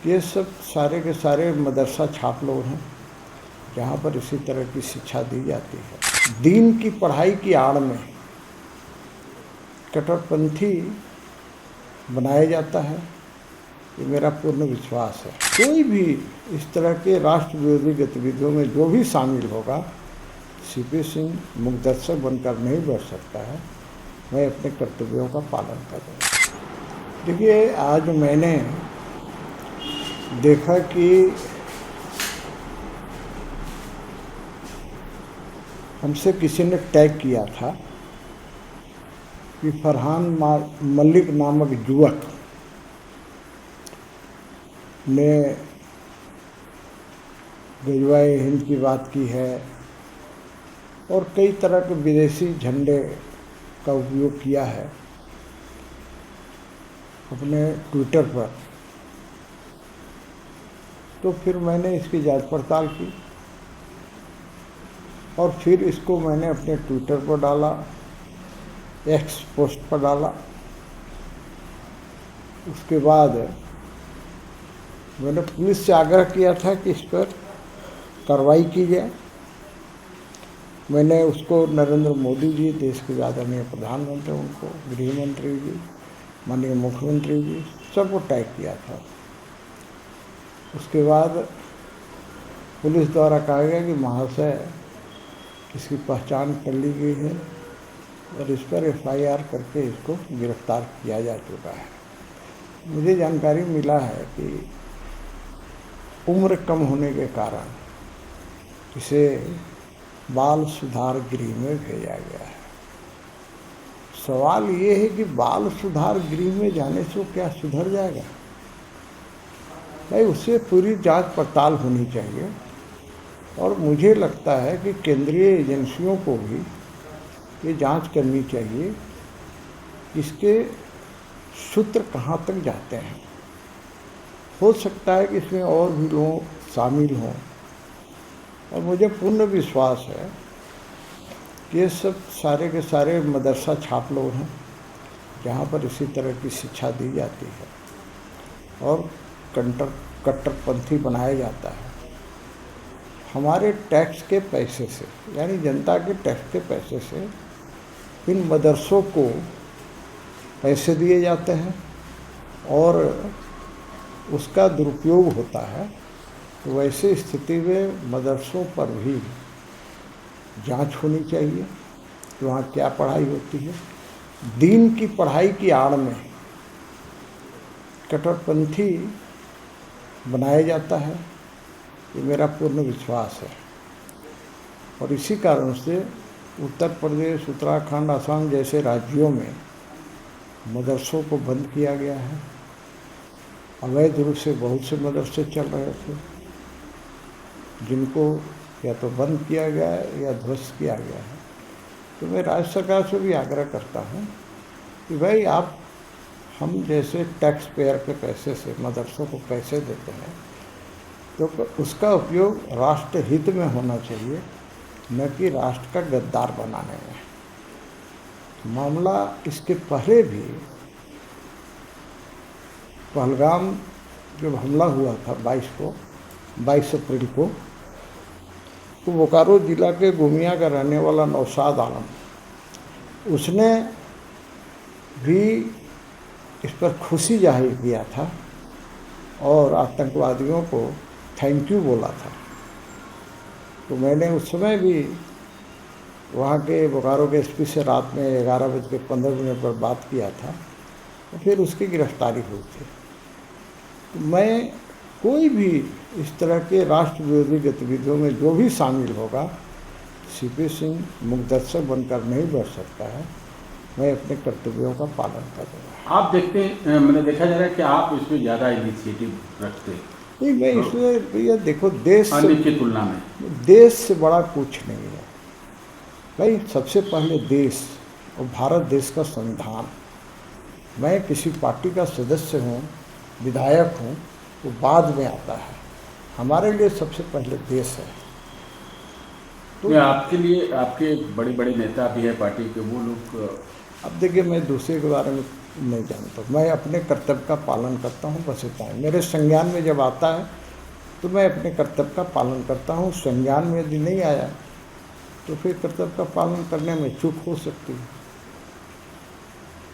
ये सब सारे के सारे मदरसा छाप लोग हैं जहाँ पर इसी तरह की शिक्षा दी जाती है। दीन की पढ़ाई की आड़ में कट्टरपंथी बनाया जाता है, ये मेरा पूर्ण विश्वास है। कोई भी इस तरह के राष्ट्र विरोधी गतिविधियों में जो भी शामिल होगा, सीपी सिंह मुखदर्शक बनकर नहीं बैठ सकता है। मैं अपने कर्तव्यों का पालन करूँगा। देखिए, आज मैंने देखा कि हमसे किसी ने टैग किया था कि फरहान मलिक नामक युवक ने गजवाए हिंद की बात की है और कई तरह के विदेशी झंडे का उपयोग किया है अपने ट्विटर पर। तो फिर मैंने इसकी जांच पड़ताल की और फिर इसको मैंने अपने ट्विटर पर डाला, एक्स पोस्ट पर डाला। उसके बाद मैंने पुलिस से आग्रह किया था कि इस पर कार्रवाई की जाए। मैंने उसको नरेंद्र मोदी जी, देश के आदरणीय प्रधानमंत्री, उनको गृह मंत्री जी, माननीय मुख्यमंत्री जी, सबको टैग किया था। उसके बाद पुलिस द्वारा कहा गया कि महाशय, इसकी पहचान कर ली गई है और इस पर FIR करके इसको गिरफ्तार किया जा चुका है। मुझे जानकारी मिला है कि उम्र कम होने के कारण इसे बाल सुधार गृह में भेजा गया है। सवाल ये है कि बाल सुधार गृह में जाने से वो क्या सुधर जाएगा? भाई, उससे पूरी जांच पड़ताल होनी चाहिए और मुझे लगता है कि केंद्रीय एजेंसियों को भी ये जांच करनी चाहिए इसके सूत्र कहाँ तक जाते हैं। हो सकता है कि इसमें और भी लोग शामिल हों और मुझे पूर्ण विश्वास है कि ये सब सारे के सारे मदरसा छाप लोग हैं जहाँ पर इसी तरह की शिक्षा दी जाती है और कट्टरपंथी बनाया जाता है। हमारे टैक्स के पैसे से, यानी जनता के टैक्स के पैसे से इन मदरसों को पैसे दिए जाते हैं और उसका दुरुपयोग होता है। तो वैसी स्थिति में मदरसों पर भी जांच होनी चाहिए कि वहाँ क्या पढ़ाई होती है। दीन की पढ़ाई की आड़ में कट्टरपंथी बनाया जाता है, ये मेरा पूर्ण विश्वास है। और इसी कारण से उत्तर प्रदेश, उत्तराखंड, असम जैसे राज्यों में मदरसों को बंद किया गया है। अवैध रूप से बहुत से मदरसे चल रहे थे जिनको या तो बंद किया गया है या ध्वस्त किया गया है। तो मैं राज्य सरकार से भी आग्रह करता हूँ कि भाई, आप हम जैसे टैक्स पेयर के पैसे से मदरसों को पैसे देते हैं तो उसका उपयोग राष्ट्र हित में होना चाहिए, न कि राष्ट्र का गद्दार बनाने में। मामला इसके पहले भी पहलगाम जब हमला हुआ था 22 अप्रैल को, तो बोकारो जिला के गोमिया का रहने वाला नौशाद आलम, उसने भी इस पर खुशी जाहिर किया था और आतंकवादियों को थैंक यू बोला था। तो मैंने उस समय भी वहाँ के बोकारो के SP से रात में 11:15 पर बात किया था तो फिर उसकी गिरफ्तारी हुई थी। तो मैं कोई भी इस तरह के राष्ट्र विरोधी गतिविधियों में जो भी शामिल होगा, सीपी सिंह मुखदर्शक बनकर नहीं बैठ सकता है। मैं अपने कर्तव्यों का पालन करूँगा। आप देखते हैं, मैंने देखा जा रहा है कि आप इसमें ज़्यादा इनिशिएटिव रखते हैं। नहीं, मैं इसमें भैया देखो, देश की तुलना में देश से बड़ा कुछ नहीं है भाई। सबसे पहले देश और भारत देश का संविधान। मैं किसी पार्टी का सदस्य हूँ, विधायक हूँ, वो बाद में आता है। हमारे लिए सबसे पहले देश है। तो आपके लिए आपके बड़े बड़े नेता भी है पार्टी के, वो लोग। अब देखिए, मैं दूसरे के बारे में नहीं जानता। मैं अपने कर्तव्य का पालन करता हूँ, बस इतना है। मेरे संज्ञान में जब आता है तो मैं अपने कर्तव्य का पालन करता हूँ। संज्ञान में यदि नहीं आया तो फिर कर्तव्य का पालन करने में चूक हो सकती है।